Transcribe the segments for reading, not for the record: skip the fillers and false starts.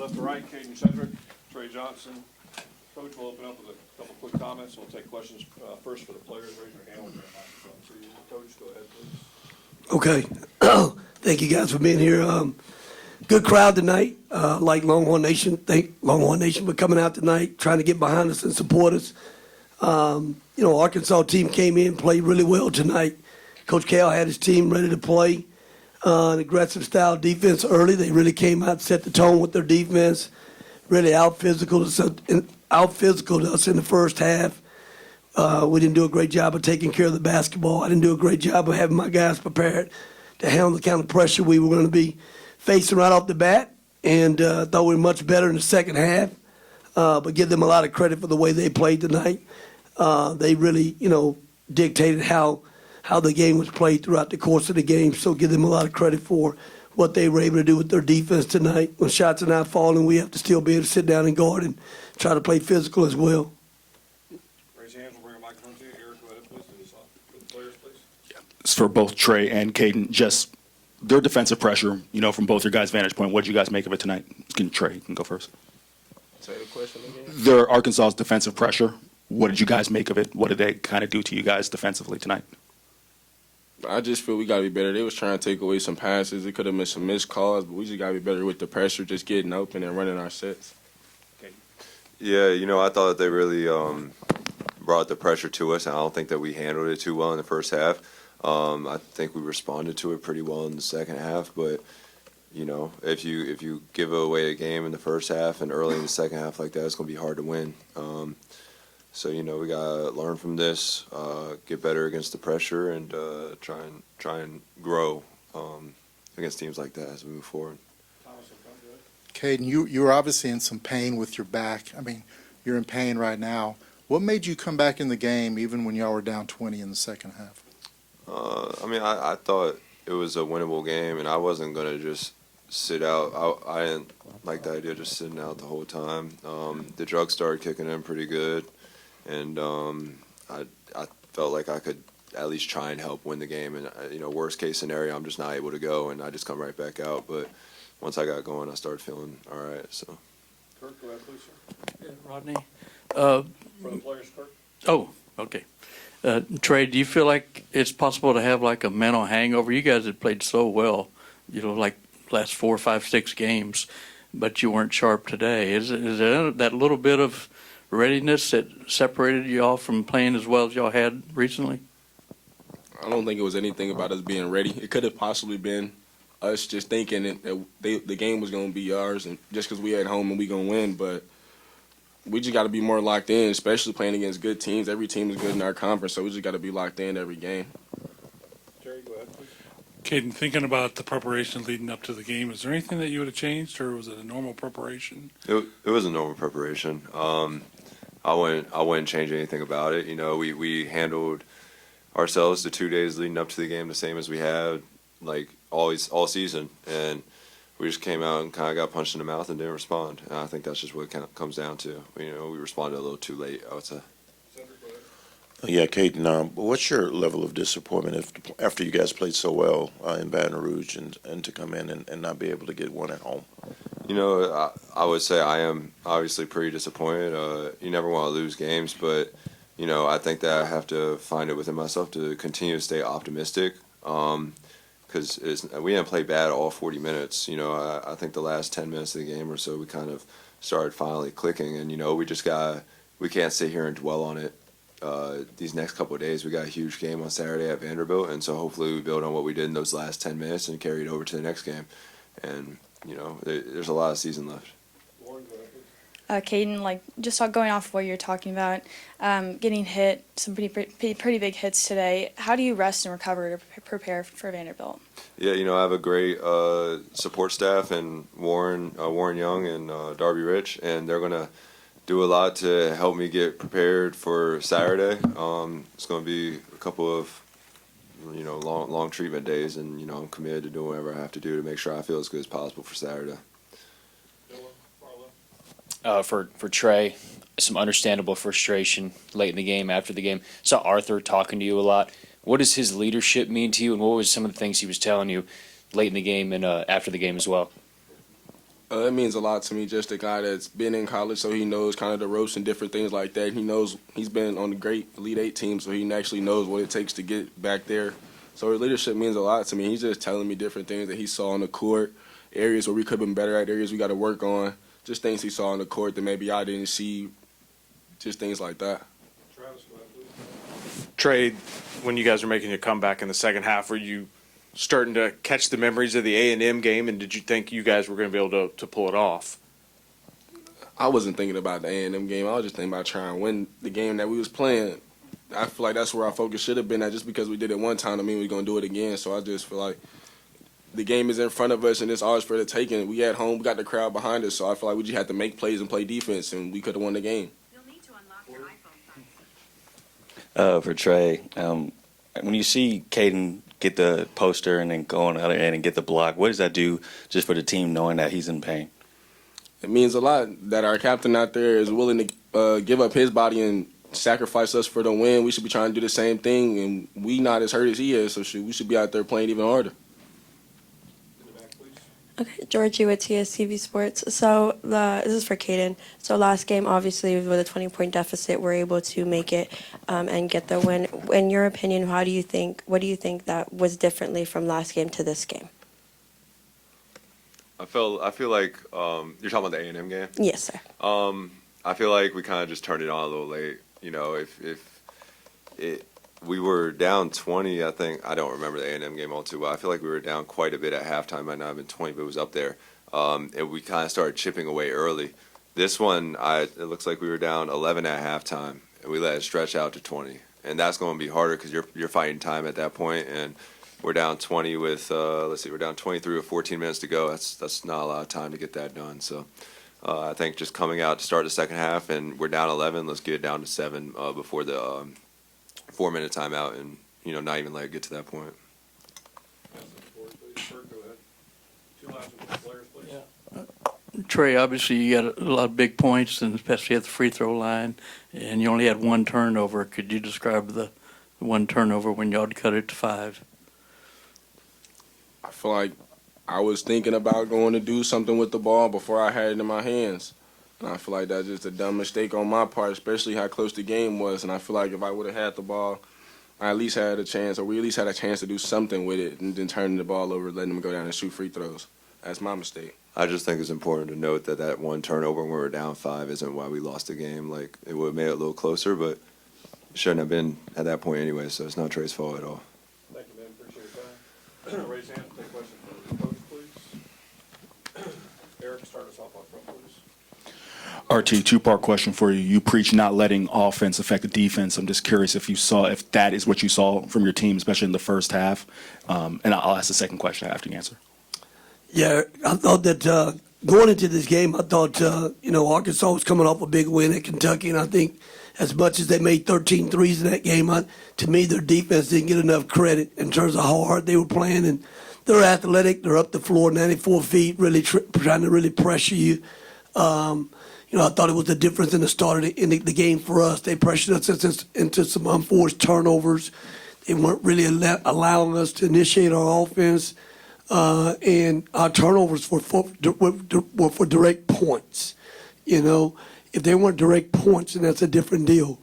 Left to right, Kadin, Shedrick, Trey Johnson. Coach will open up with a couple quick comments. We'll take questions first for the players. Raise your hand. We'll bring a microphone to you. Coach, go ahead, please. Okay. Thank you guys for being here. Good crowd tonight. Like Longhorn Nation. Thank Longhorn Nation for coming out tonight, trying to get behind us and support us. Arkansas team came in, played really well tonight. Coach Cal had his team ready to play. An aggressive style defense early. They really came out and set the tone with their defense. Really out-physical us in the first half. We didn't do a great job of taking care of the basketball. I didn't do a great job of having my guys prepared to handle the kind of pressure we were going to be facing right off the bat. And thought we were much better in the second half. But give them a lot of credit for the way they played tonight. They really, dictated how the game was played throughout the course of the game. So give them a lot of credit for what they were able to do with their defense tonight. When shots are not falling, we have to still be able to sit down and guard and try to play physical as well. Raise your hands. We'll bring a microphone to you. Eric, go ahead, please. Do this off for the players, please. Yeah. It's for both Trey and Kadin. Just their defensive pressure, from both your guys' vantage point. What did you guys make of it tonight? Trey, you can go first. Say the question again. Their Arkansas's defensive pressure. What did you guys make of it? What did they kind of do to you guys defensively tonight? I just feel we got to be better. They was trying to take away some passes. It could have been some missed calls, but we just got to be better with the pressure, just getting open and running our sets. Okay. Yeah, I thought that they really brought the pressure to us. I don't think that we handled it too well in the first half. I think we responded to it pretty well in the second half, but if you give away a game in the first half and early in the second half like that, it's going to be hard to win. So we gotta learn from this, get better against the pressure, and try and grow against teams like that as we move forward. Kadin, you were obviously in some pain with your back. I mean, you're in pain right now. What made you come back in the game even when y'all were down 20 in the second half? I thought it was a winnable game, and I wasn't gonna just sit out. I didn't like the idea of just sitting out the whole time. The drugs started kicking in pretty good. And I felt like I could at least try and help win the game. And, worst case scenario, I'm just not able to go, and I just come right back out. But once I got going, I started feeling all right. So. Kirk, go ahead, please, sir. Yeah, Rodney. For the players, Kirk. Oh, okay. Trey, do you feel like it's possible to have like a mental hangover? You guys have played so well, like last 4, 5, 6 games, but you weren't sharp today. Is there that little bit of readiness that separated you all from playing as well as y'all had recently? I don't think it was anything about us being ready. It could have possibly been us just thinking that the game was going to be ours, and just because we at home and we going to win. But we just got to be more locked in, especially playing against good teams. Every team is good in our conference, so we just got to be locked in every game. Terry, go ahead, please. Kadin, thinking about the preparation leading up to the game, is there anything that you would have changed, or was it a normal preparation? It was a normal preparation. I wouldn't change anything about it. We handled ourselves the 2 days leading up to the game the same as we had like all season, and we just came out and kind of got punched in the mouth and didn't respond. And I think that's just what it comes down to. We responded a little too late, I would say. Yeah, Kadin, what's your level of disappointment after you guys played so well in Baton Rouge and to come in and not be able to get one at home? I would say I am obviously pretty disappointed. You never want to lose games, but, I think that I have to find it within myself to continue to stay optimistic because we didn't play bad all 40 minutes. I think the last 10 minutes of the game or so we kind of started finally clicking, and, we can't sit here and dwell on it. These next couple of days, we got a huge game on Saturday at Vanderbilt, and so hopefully we build on what we did in those last 10 minutes and carry it over to the next game. And there's a lot of season left. Kadin, just going off what you're talking about, getting hit, some pretty big hits today. How do you rest and recover to prepare for Vanderbilt? Yeah, I have a great support staff, and Warren Young and Darby Rich, and they're gonna do a lot to help me get prepared for Saturday. It's gonna be a couple of long treatment days, and I'm committed to doing whatever I have to do to make sure I feel as good as possible for Saturday. For Trey, some understandable frustration late in the game, after the game. Saw Arthur talking to you a lot. What does his leadership mean to you, and what was some of the things he was telling you late in the game and after the game as well? It means a lot to me, just a guy that's been in college, so he knows kind of the ropes and different things like that. He knows he's been on the great Elite Eight team, so he actually knows what it takes to get back there. So his leadership means a lot to me. He's just telling me different things that he saw on the court, areas where we could have been better at, areas we got to work on, just things he saw on the court that maybe I didn't see, just things like that. Travis, go ahead, please. Trey, when you guys were making your comeback in the second half, were you starting to catch the memories of the A&M game, and did you think you guys were going to be able to pull it off? I wasn't thinking about the A&M game. I was just thinking about trying to win the game that we was playing. I feel like that's where our focus should have been at. Just because we did it one time, I mean we're going to do it again. So I just feel like the game is in front of us, and it's ours for the taking. We at home, we got the crowd behind us, so I feel like we just had to make plays and play defense, and we could have won the game. You'll need to unlock your iPhone. For Trey, when you see Kadin get the poster and then go on the other end and get the block, what does that do just for the team knowing that he's in pain? It means a lot that our captain out there is willing to give up his body and sacrifice us for the win. We should be trying to do the same thing, and we not as hurt as he is, so we should be out there playing even harder. Okay, Georgie with TSTV Sports. So this is for Kadin. So last game, obviously, with a 20-point deficit, we're able to make it and get the win. In your opinion, what do you think that was differently from last game to this game? I feel like you're talking about the A&M game. Yes, sir. I feel like we kind of just turned it on a little late. You know, if we were down 20, I think, I don't remember the A&M game all too well. I feel like we were down quite a bit at halftime. Might not have been 20, but it was up there. And we kind of started chipping away early. This one, it looks like we were down 11 at halftime, and we let it stretch out to 20. And that's going to be harder because you're fighting time at that point, and we're down 20 with, we're down 23 with 14 minutes to go. That's not a lot of time to get that done. So I think just coming out to start the second half, and we're down 11, let's get it down to 7 before the 4-minute timeout, and not even let it get to that point. Trey, obviously you got a lot of big points, and especially at the free throw line, and you only had one turnover. Could you describe the one turnover when y'all cut it to 5? I feel like I was thinking about going to do something with the ball before I had it in my hands. And I feel like that's just a dumb mistake on my part, especially how close the game was. And I feel like if I would have had the ball, I at least had a chance, or we at least had a chance to do something with it, and then turning the ball over, letting them go down and shoot free throws. That's my mistake. I just think it's important to note that one turnover when we were down 5 isn't why we lost the game. Like, it would have made it a little closer, but it shouldn't have been at that point anyway, so it's not Trey's fault at all. Thank you, man. Appreciate your time. Raise your hand. Take questions for the coach, please. Eric, start us off up front, please. RT, two-part question for you. You preach not letting offense affect the defense. I'm just curious if that is what you saw from your team, especially in the first half. And I'll ask the second question after you answer. Yeah, I thought that going into this game, I thought, Arkansas was coming off a big win at Kentucky, and I think as much as they made 13 threes in that game, to me, their defense didn't get enough credit in terms of how hard they were playing. And they're athletic. They're up the floor 94 feet, really trying to really pressure you. I thought it was the difference in the start of the game for us. They pressured us into some unforced turnovers. They weren't really allowing us to initiate our offense. And our turnovers were for direct points. If they weren't direct points, then that's a different deal.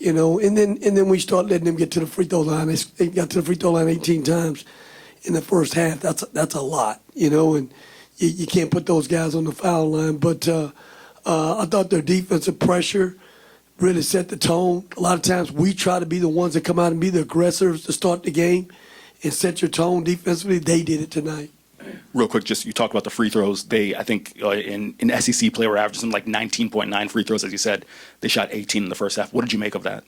And then we start letting them get to the free throw line. They got to the free throw line 18 times in the first half. That's a lot. And you can't put those guys on the foul line. But I thought their defensive pressure really set the tone. A lot of times we try to be the ones that come out and be the aggressors to start the game and set your tone defensively. They did it tonight. Real quick, just you talked about the free throws. They, I think, in SEC play were averaging like 19.9 free throws, as you said. They shot 18 in the first half. What did you make of that?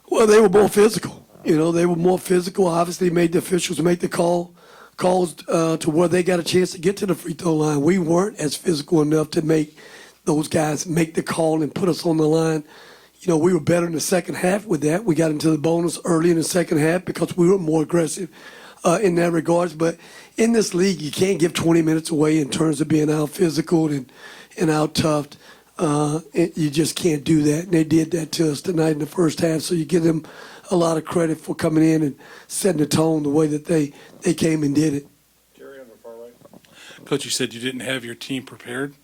Well, they were more physical. They were more physical. Obviously, made the officials make the calls to where they got a chance to get to the free throw line. We weren't as physical enough to make those guys make the call and put us on the line. We were better in the second half with that. We got into the bonus early in the second half because we were more aggressive in that regards. But in this league, you can't give 20 minutes away in terms of being out physical and out toughed. You just can't do that. And they did that to us tonight in the first half. So you give them a lot of credit for coming in and setting the tone the way that they came and did it. Jerry on the far right. Coach, you said you didn't have your team prepared.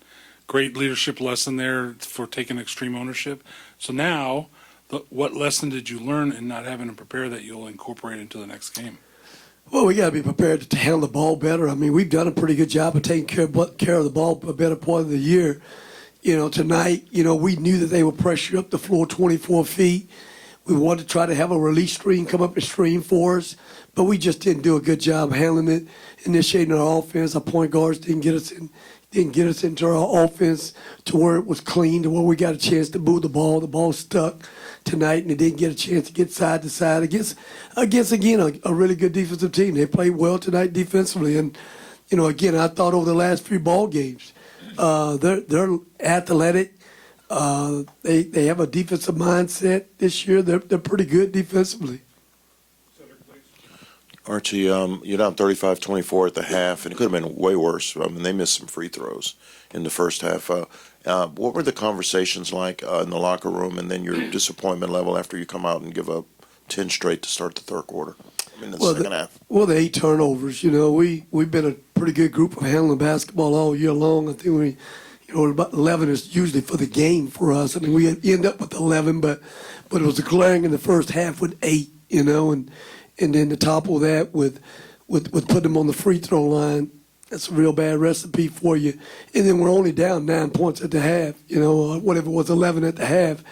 Great leadership lesson there for taking extreme ownership. So now, what lesson did you learn in not having to prepare that you'll incorporate into the next game? Well, we got to be prepared to handle the ball better. I mean, we've done a pretty good job of taking care of the ball a better part of the year. Tonight, we knew that they would pressure up the floor 24 feet. We wanted to try to have a release screen come up and screen for us, but we just didn't do a good job handling it, initiating our offense. Our point guards didn't get us into our offense to where it was clean, to where we got a chance to move the ball. The ball stuck tonight, and they didn't get a chance to get side to side against again, a really good defensive team. They played well tonight defensively, and again, I thought over the last few ball games, they're athletic. They have a defensive mindset this year. They're pretty good defensively. Archie, you're down 35-24 at the half, and it could have been way worse. I mean, they missed some free throws in the first half. What were the conversations like in the locker room, and then your disappointment level after you come out and give up 10 straight to start the third quarter? I mean, the second half. Well, the 8 turnovers. We've been a pretty good group of handling basketball all year long. I think about 11 is usually for the game for us. I mean, we end up with 11, but it was glaring in the first half with 8. And then to topple that with putting them on the free throw line, that's a real bad recipe for you. And then we're only down 9 points at the half, whatever it was, 11 at the half.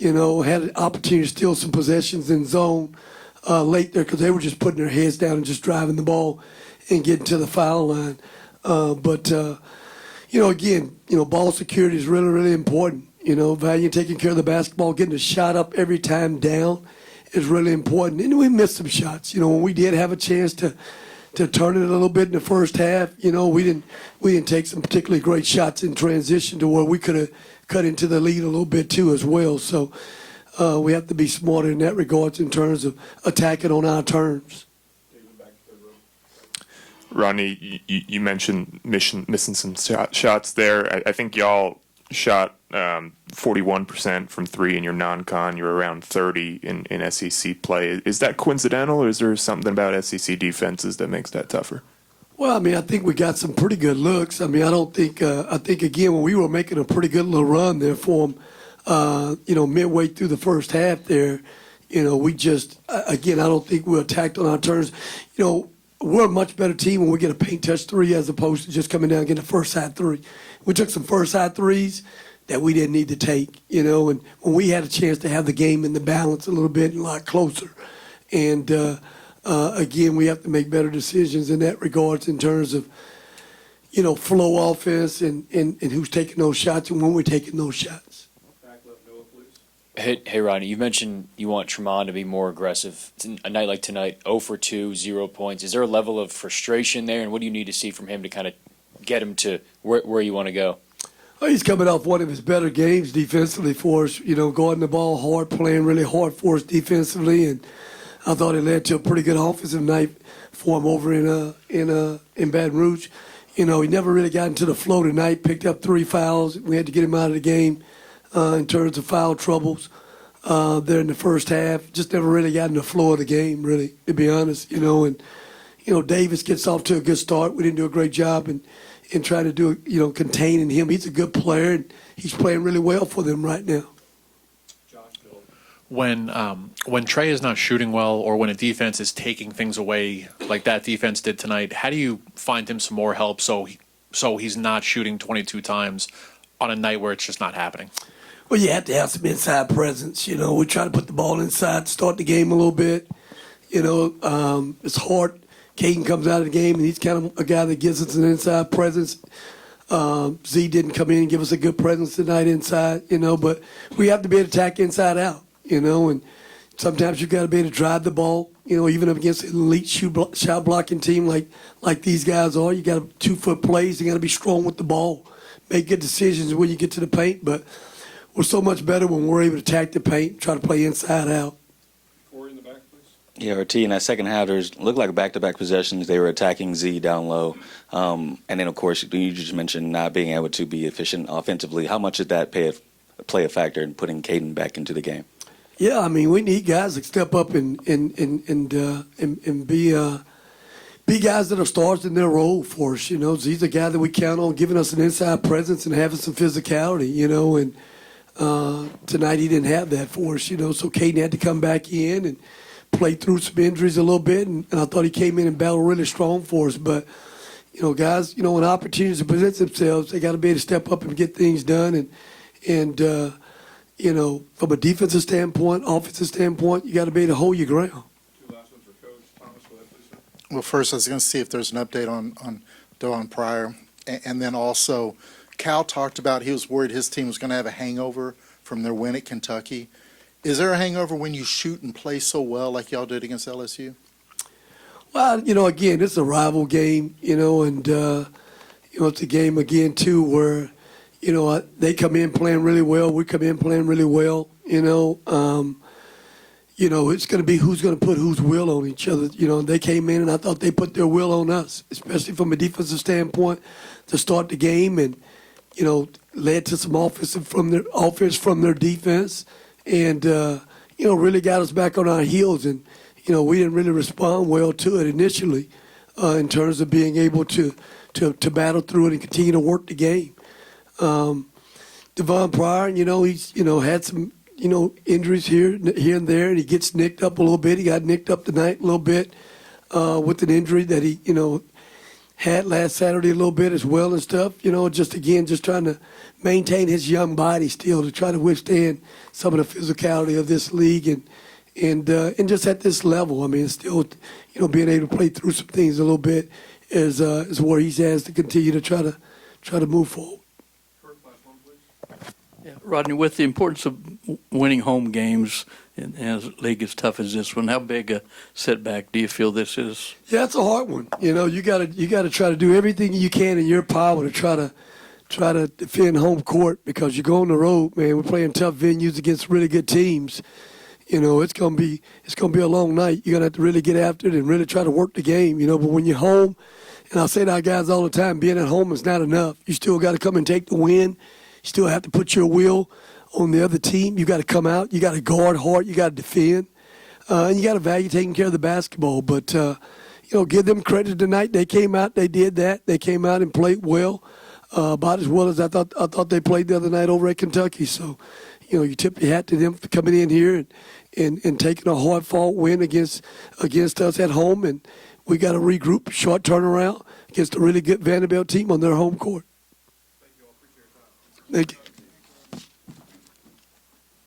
Had an opportunity to steal some possessions in zone late there because they were just putting their heads down and just driving the ball and getting to the foul line. Again, ball security is really, really important. Value taking care of the basketball, getting the shot up every time down is really important. And we missed some shots. When we did have a chance to turn it a little bit in the first half, we didn't take some particularly great shots in transition to where we could have cut into the lead a little bit too as well. So we have to be smarter in that regards in terms of attacking on our terms. Rodney, you mentioned missing some shots there. I think y'all shot 41% from 3 in your non-con. You're around 30 in SEC play. Is that coincidental, or is there something about SEC defenses that makes that tougher? Well, I mean, I think we got some pretty good looks. I mean, I think, again, when we were making a pretty good little run there for them, midway through the first half there, we just, again, I don't think we attacked on our terms. We're a much better team when we get a paint touch 3 as opposed to just coming down and getting a first side 3. We took some first side 3s that we didn't need to take, and when we had a chance to have the game in the balance a little bit and a lot closer. And, again, we have to make better decisions in that regards in terms of, flow offense and who's taking those shots and when we're taking those shots. Hey, Rodney, you mentioned you want Tremont to be more aggressive. A night like tonight, 0 for 2, 0 points. Is there a level of frustration there, and what do you need to see from him to kind of get him to where you want to go? Well, he's coming off one of his better games defensively for us, guarding the ball hard, playing really hard for us defensively, and I thought it led to a pretty good offensive night for him over in Baton Rouge. He never really got into the flow tonight, picked up 3 fouls. We had to get him out of the game in terms of foul troubles there in the first half. Just never really got in the flow of the game, really, to be honest. And Davis gets off to a good start. We didn't do a great job in trying to do, containing him. He's a good player, and he's playing really well for them right now. When Trey is not shooting well, or when a defense is taking things away like that defense did tonight, how do you find him some more help so he's not shooting 22 times on a night where it's just not happening? Well, you have to have some inside presence. We try to put the ball inside, start the game a little bit. It's hard. Kadin comes out of the game, and he's kind of a guy that gives us an inside presence. Z didn't come in and give us a good presence tonight inside, but we have to be able to attack inside out, and sometimes you've got to be able to drive the ball, even up against an elite shot blocking team like these guys are. You got 2-foot plays. You got to be strong with the ball, make good decisions when you get to the paint, but we're so much better when we're able to attack the paint, try to play inside out. Corey in the back, please. Yeah, RT, in that second half, there's looked like back-to-back possessions. They were attacking Z down low. And then, of course, you just mentioned not being able to be efficient offensively. How much did that play a factor in putting Kadin back into the game? Yeah, I mean, we need guys that step up and be be guys that are stars in their role for us. He's a guy that we count on giving us an inside presence and having some physicality. And tonight he didn't have that for us. So Kadin had to come back in and play through some injuries a little bit, and I thought he came in and battled really strong for us. But guys, when opportunities present themselves, they got to be able to step up and get things done. And from a defensive standpoint, offensive standpoint, you got to be able to hold your ground. Two last ones for Coach Thomas. Go ahead, please, sir. Well, first, I was going to see if there's an update on Don Pryor. And then also, Cal talked about he was worried his team was going to have a hangover from their win at Kentucky. Is there a hangover when you shoot and play so well like y'all did against LSU? Well, again, it's a rival game, and, it's a game, again, too, where, they come in playing really well. We come in playing really well, it's going to be who's going to put whose will on each other. They came in, and I thought they put their will on us, especially from a defensive standpoint, to start the game, and, led to some offense from their defense, and, really got us back on our heels. And, we didn't really respond well to it initially in terms of being able to battle through it and continue to work the game. Devon Pryor, he's, had some, injuries here and there, and he gets nicked up a little bit. He got nicked up tonight a little bit with an injury that he, had last Saturday a little bit as well and stuff. Just trying to maintain his young body still to try to withstand some of the physicality of this league and just at this level. I mean, still, being able to play through some things a little bit is where he has to continue to try to move forward. Kurt, last one, please. Yeah, Rodney, with the importance of winning home games in a league as tough as this one, how big a setback do you feel this is? Yeah, it's a hard one. You gotta try to do everything you can in your power to try to defend home court, because you go on the road, man. We're playing tough venues against really good teams. It's gonna be a long night. You're gonna have to really get after it and really try to work the game. But when you're home, and I say to our guys all the time, being at home is not enough. You still got to come and take the win. You still have to put your will on the other team. You got to come out. You got to guard hard. You got to defend, and you got to value taking care of the basketball. But give them credit tonight. They came out. They did that. They came out and played well, about as well as I thought they played the other night over at Kentucky. So, you tip your hat to them for coming in here and taking a hard-fought win against us at home. And we got to regroup, short turnaround against a really good Vanderbilt team on their home court. Thank you all. Appreciate your time. Thank you.